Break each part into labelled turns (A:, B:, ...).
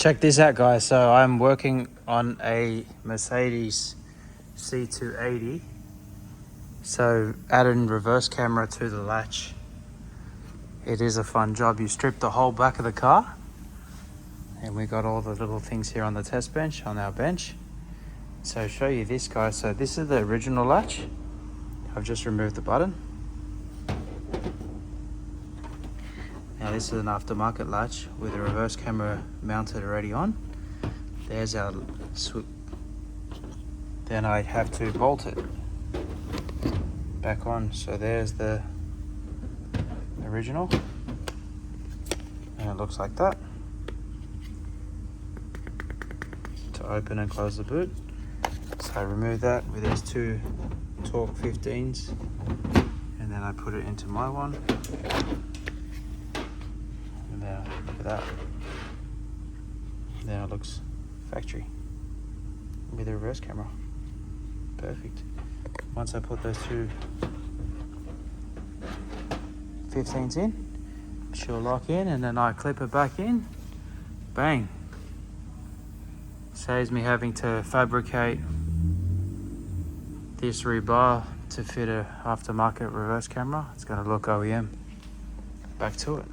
A: Check this out, guys. So I'm working on a Mercedes C280. So adding reverse camera to the latch. It is a fun job. You strip the whole back of the car, and we got all the little things here on the test bench, on our bench. So show you this, guys. So this is the original latch. I've just removed the button. Now this is an aftermarket latch with a reverse camera mounted already on. There's our swoop. Then I have to bolt it back on. So there's the original, and it looks like that. To open and close the boot. So I remove that with these two torque 15s, and then I put it into my one. And now look at that. Now it looks factory with a reverse camera. Perfect. Once I put those two 15s in, she'll lock in, and then I clip it back in. Bang. Saves me having to fabricate this rebar to fit a aftermarket reverse camera. It's going to look OEM. Back to it.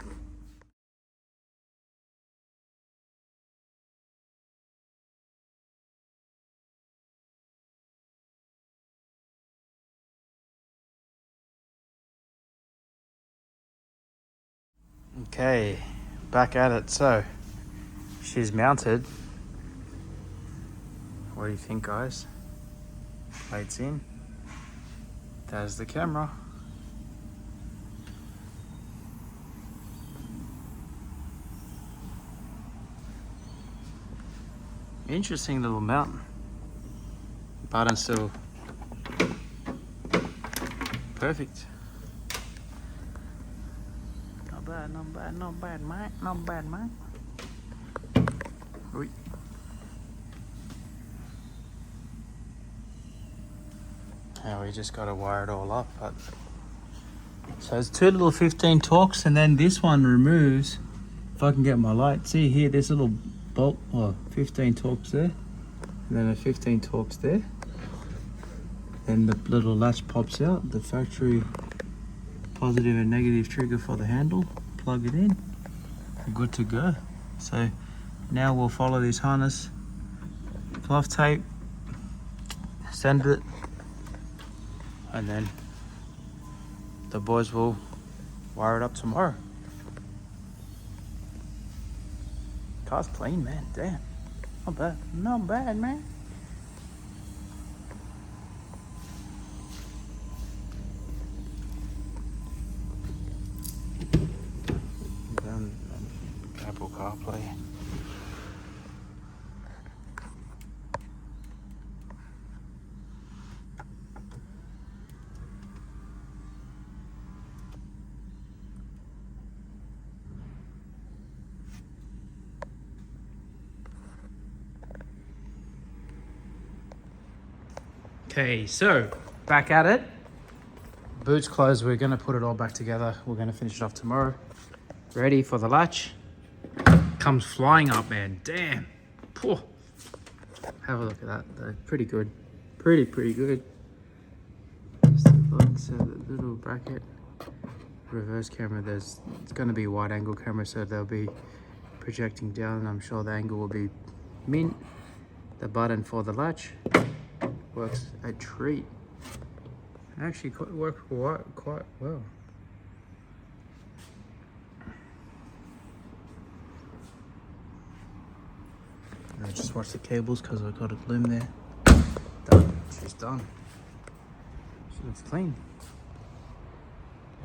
A: Okay, back at it. So she's mounted. What do you think, guys? Plates in. There's the camera. Interesting little mount. Button still perfect. Not bad, not bad, not bad, mate. Not bad, mate. Oi. Now we just got to wire it all up. But so it's two little 15 torques, and then this one removes. If I can get my light, see here, there's a little bolt, 15 torques there, and then a 15 torques there. Then the little latch pops out, the factory positive and negative trigger for the handle. Plug it in, good to go. So now we'll follow this harness, cloth tape, send it, and then the boys will wire it up tomorrow. Car's clean, man. Damn. Not bad. Not bad, man. Then Apple CarPlay. Okay, so back at it. Boots closed. We're going to put it all back together. We're going to finish it off tomorrow. Ready for the latch. Comes flying up, man. Damn. Poor. Have a look at that. They're pretty good. Pretty good. Just a look. So the little bracket. Reverse camera. It's going to be a wide angle camera, so they'll be projecting down, and I'm sure the angle will be mint. The button for the latch works a treat. Actually worked quite well. I just watch the cables because I got a gloom there. Done. She's done. She looks clean.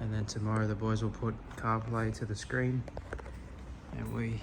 A: And then tomorrow the boys will put CarPlay to the screen, and we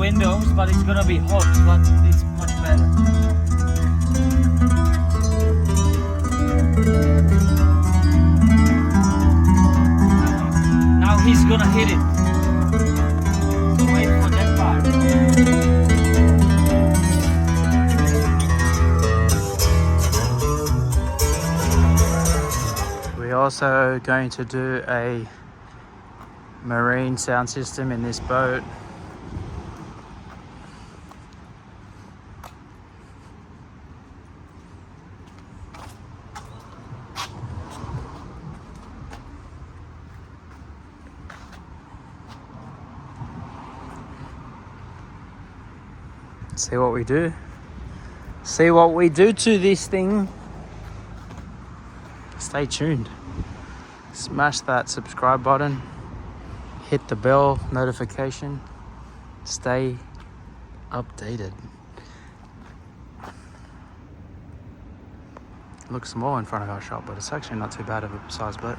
A: windows, but it's gonna be hot, but it's much better. Now he's gonna hit it. So wait for that part. We're also going to do a marine sound system in this boat. See what we do. See what we do to this thing. Stay tuned. Smash that subscribe button. Hit the bell notification. Stay updated. Looks small in front of our shop, but it's actually not too bad of a size boat.